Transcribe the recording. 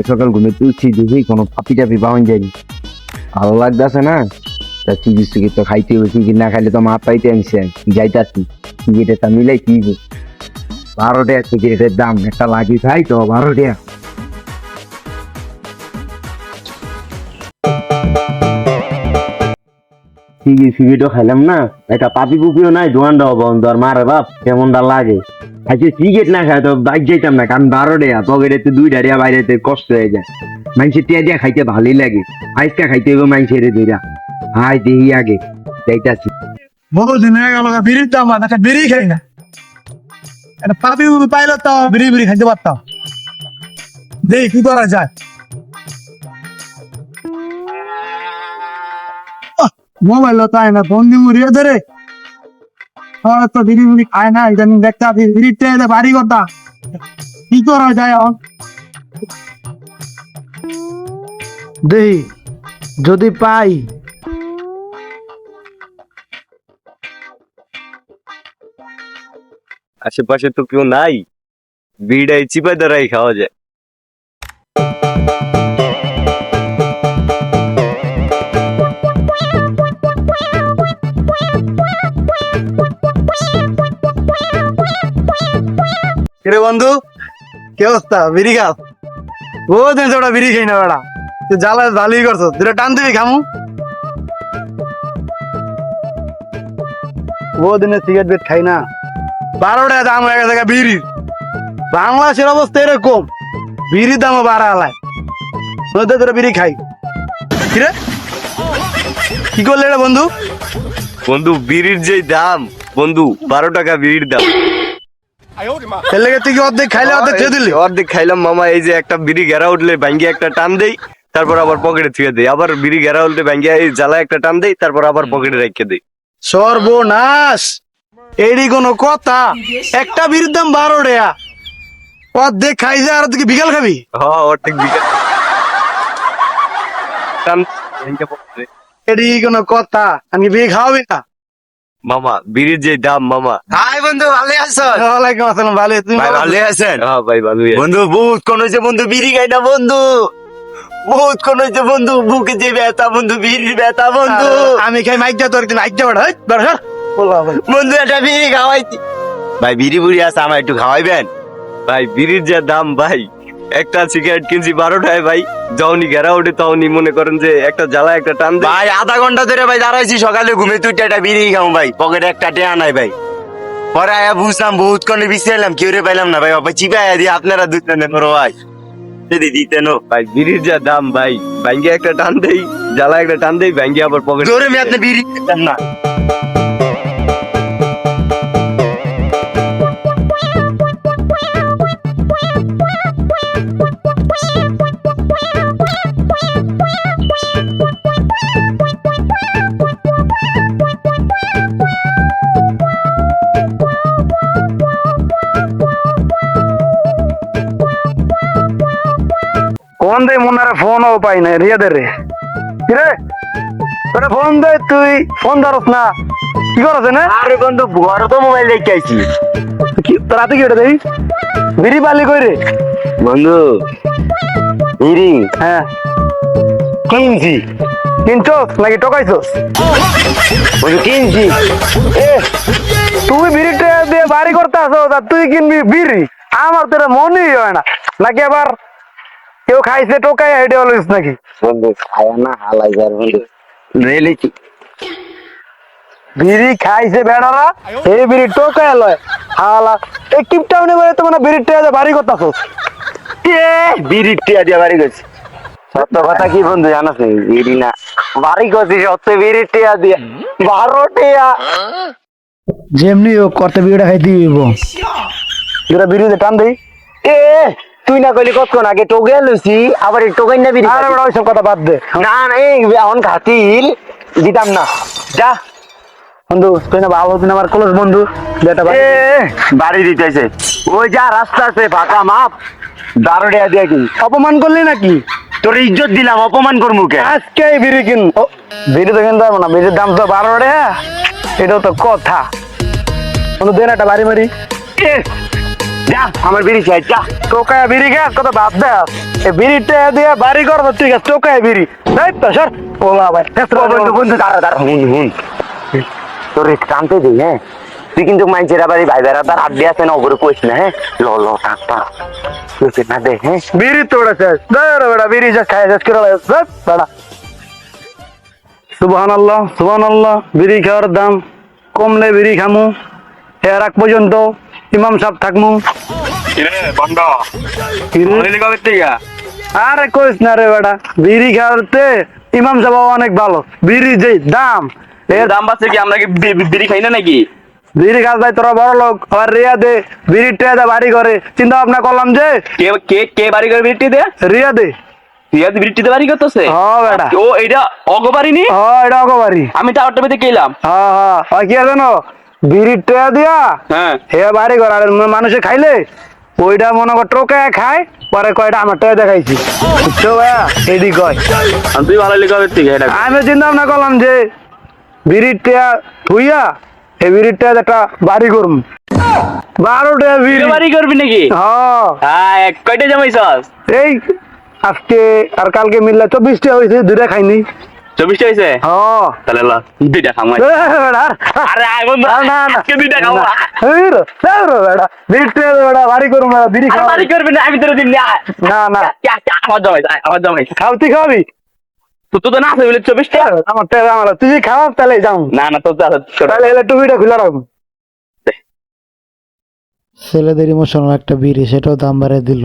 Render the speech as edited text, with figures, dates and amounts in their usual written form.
সকাল ঘুমে তুলছি দেখি কোনো পাপি টাপি পাওয়া যায়নি, ভালো লাগতেছে না। তা চিকিৎস টিকিট তো খাইতে হবে, টিকিট না খাইলে তো মা পাইতে আনছে যাইতাছি। টিকিটের তা মিলাই কি 12 টাকা টিকিটের দাম, একটা লাগি খাই তো 12 টাকা। টিকিটও খাইলাম না, একটা পাপি পুপিও নাই, দোকানটাও বন্ধ। আর মারে বাপ কেমনটা লাগে। আজকে টিকিট না খাই তো বাইক যাইতাম না, কারণ 12 টাকা পকেটে 2 টাকা বাইরে কষ্ট হয়ে যায়। মানুষের টিয়া দিয়া খাইতে ভালোই লাগে, আজকে খাইতে হবে মানুষের দুইটা। হাই দেখি আগে যাইতাছি। বহুদিন হয়ে গেল বিড়ির দাম একটা বিড়ি খাই না, একটা পাপি পাইলে তো বিড়ি বিড়ি খাইতে পারতাম। দেখি কি করা যায়। মোবাইল তাই না, বন্দি মুড়িয়ে ধরে তো বিড়ি বিড়ি খায় না, ইদানিং দেখতে বিড়িটা এলে বাড়ি কথা কি করা যায় এখন। দেখি যদি পাই। আশেপাশে তো কেউ নাই, বিড়াই চিপা দ্বারাই খাওয়া যায়। কিরে বন্ধু, কি অবস্থা? বিড়ি খাও? ও দিন ওটা বিড়ি খাই না বেড়া, তুই জ্বালা ভালোই করছো, দুটো টান দিবি খামু। ও দিনে সিগারেট বেট খাই না, 12 টাকা দাম হয়ে গেছে বিড়ির। বাংলাদেশের অবস্থা এরকম, বিড়ির দামও বাড়া আলায়, তোরা বিড়ি খাই। কিরে কি করলে রে বন্ধু? বন্ধু বিড়ির যে দাম, বন্ধু 12 টাকা বিড়ির দাম। এর লেগে তুই কি অর্ধেক খাইলে অর্ধেক খেয়ে দিলি? অর্ধেক খাইলাম মামা। এই যে একটা বিড়ি গেরা উঠলে ভাঙ্গিয়ে একটা টান দেই, তারপর আবার পকেটে থুয়ে দেই। আবার বিড়ি গেরা উঠলে ভাঙ্গিয়ে এই জ্বালা একটা টান দেই, তারপর আবার পকেটে রেখে দেই। সর্বনাশ, এরই কোনো কথা? একটা বিড়ির দাম 12 টাকা, অর্ধেক খাই যায় আর তুই কি বিকাল খাবি? হ্যাঁ, অর্ধেক বিঘা টান ভেঙে পড়ছে। এরই কোনো কথা? আমি বিয়ে খাওয়াবি না? মামা বিড়ির যে দাম মামা। হাই বন্ধু, ভালো আছো? ওয়ালাইকুম আসসালাম, ভালো। তুমি ভাই ভালো আছেন? হ্যাঁ ভাই ভালোই আছে। বন্ধু বহুত কোন হয়েছে বন্ধু, বিড়ি খাই না বন্ধু, বহুত কোন হয়েছে বন্ধু, বুকে যে ব্যথা বন্ধু, বিড়ির ব্যথা বন্ধু। আমি খাই মাইক যা, তোর মাইক যা বড় বন্ধু একটা বিড়ি খাওয়াইছি ভাই, বিড়ি বুড়ি আছে, আমার একটু খাওয়াইবেন ভাই বিড়ির যে দাম ভাই, একটা সিগারেট কিনছি 12 টাকায় ভাই। যখনই ঘেরা ওঠে তখনই মনে করেন যে একটা জ্বালা একটা টান দেয়। ভাই। আধা ঘন্টা ধরে ভাই দাঁড়াইছি, সকালে ঘুমে তুই একটা বিড়ি খাও ভাই, পকেটে একটা টেয়া নাই ভাই। পরে আয়া বুঝলাম বহুত কোনে বিশ্রাইলাম, কেউ রে পাইলাম না ভাই। বাবা চিপে আয়া দিয়ে আপনারা দুজনে করো ভাই, যদি দিতেন। ভাই বিড়ির যা দাম ভাই, ভাঙ্গিয়ে একটা টান দেই, জ্বালা একটা টান দেই, ভাঙ্গিয়ে আবার পকেটে জোরে আমি আপনি বিড়ি দিতেন না। ফোন দে, মনারে ফোনও পাই না রিয়াদের রে। কিরে তোরে ফোন দে, তুই ফোন ধরস না, কি করছ না? আরে বন্ধু ঘরে তো মোবাইল রেখে আইছি। কি তোর হাতে কি ওটা দেই? বিড়ি পালি কই রে বন্ধু বিড়ি হ্যাঁ কিনছি কিনছস নাকি ঠকাইছস? বন্ধু কিনছি। এ তুই বিড়িটা দিয়ে বাড়ি করতে আসো, আর তুই কিনবি বিড়ি? আমার তোর মনেই হয় না, নাকি আবার কেউ খাইছে টোকাই আইডিয়া লইস নাকি? বন্ধু খায় না হালাই যার বন্ধু রেলেছি। বিড়ি খাইছে বেড়ারা, এই বিড়ি টোকাই লয় হালা। এই কিপটাউনে বলে তো মানে বিড়িটা বাড়ি করতে আসোস? বিড়ির টিয়া দিয়ে বাড়ি গেছি। সত্য কথা কি বন্ধু জানাস নি? বিড়ি না বাড়ি করছি সত্য, বিড়ির টিয়া দিয়ে 12 টিয়া। যেমনি ও করতে বিড়িটা খাইতে দিব, যেটা বিড়িতে টান দেই। এ তুই না কইলি কতক্ষণ আগে টোকে লইছি, আবার এই টোকাই না বিড়ি। আরে বড় ওইসব কথা বাদ দে। না না এই এখন খাতিল দিতাম না, যা বন্ধু তুই না ভালো, তুই না আমার ক্লোজ বন্ধু, যেটা বাড়ি দিতেছে। ওই যা রাস্তা আছে ফাঁকা মাপ, 12 টিয়া দিয়ে কি অপমান করলি নাকি? তোর ইজ্জত দিলাম, অপমান করবো কে? আজকে এই বিড়ি কিন। বিড়ি তো কিনতে পারবো না, বিড়ির দাম তো 12 টাকা, এটাও তো কথা। বন্ধু দেন একটা বাড়ি মারি। যা আমার বিড়ি চাই যা টোকায় বিড়ি খাস কত ভাব দেয় এই বিড়িটা দিয়ে বাড়ি করবো ঠিক আছে টোকায় বিড়ি এই তো স্যার ওলা ভাই বন্ধু বন্ধু দাঁড়া দাঁড়া হুন হুন তোর টানতে দিই হ্যাঁ তুই কিন্তু মাইজের আবার ভাই বেড়া তার আড্ডি আছে না ওপরে কইস না হ্যাঁ ল ল টাকা তুই না দে হ্যাঁ বিড়ি তোড়া শেষ দাঁড়া বেড়া বিড়ি যা খায় শেষ করে বেড়া সুবহানাল্লাহ বিড়ি খাওয়ার দাম কমলে বিড়ি খামু এর আগ পর্যন্ত ইমাম সাহেব থাকমু আরে কইস না রে বেটা বিড়ি খাওয়াতে ইমাম সাহেব অনেক ভালো বিড়ি যে দাম এর দাম বাড়ছে কি আমরা কি বিড়ি খাই না নাকি বিড়ি খাস ভাই তোরা বড় লোক আবার রিয়া দে বিড়ি টিয়া দে বাড়ি করে চিন্তা ভাবনা করলাম যে কে কে কে বাড়ি করে বিড়ি দে রিয়া দে তুই বিড়িতে বাড়ি করতেছে হ্যাঁ বেটা ও এটা অগবারিনি হ্যাঁ এটা অগো বাড়ি আমি টাওয়ারটা পেতে গেলাম হ্যাঁ কি আছে জানো বিড়ি টিয়া দিয়া হ্যাঁ হে বাড়ি করে আর মানুষে খাইলে ওইটা মনে কর টোকে খায় পরে কয়টা আমার টিয়া দেখাইছি বুঝছো ভাইয়া এদিক কয় তুই ভালো লিখা থেকে এটা আমি চিন্তা ভাবনা করলাম যে বিড়ির টিয়া থুইয়া এই বিড়ির টিয়া একটা বাড়ি করুম 12টা বিড়ি বাড়ি করবি নাকি হ্যাঁ হ্যাঁ কয়টা জামাইছস এই আজকে আর কালকে মিললে 24টা হয়েছে দুইটা খাইনি 24টা হইছে হ্যাঁ তাহলে ল দুইটা খামাই আরে আয় বন্ধু আজকে দুইটা খাওয়া বাড়ি করুম বিড়ি আর খাওয়া বাড়ি করবি না আমি তোর দিন না না আমার জামাই খাওয়াতে খাওয়াবি তো তো না আছে বলে 24টা আমার টেরা আমার তুই যে খাওয়াব তাহলে যাও না না তোর তাহলে এলে টুপিটা খুলে রাখবো ছেলেদের ইমোশনাল একটা বিড়ি সেটাও দাম বাড়িয়ে দিল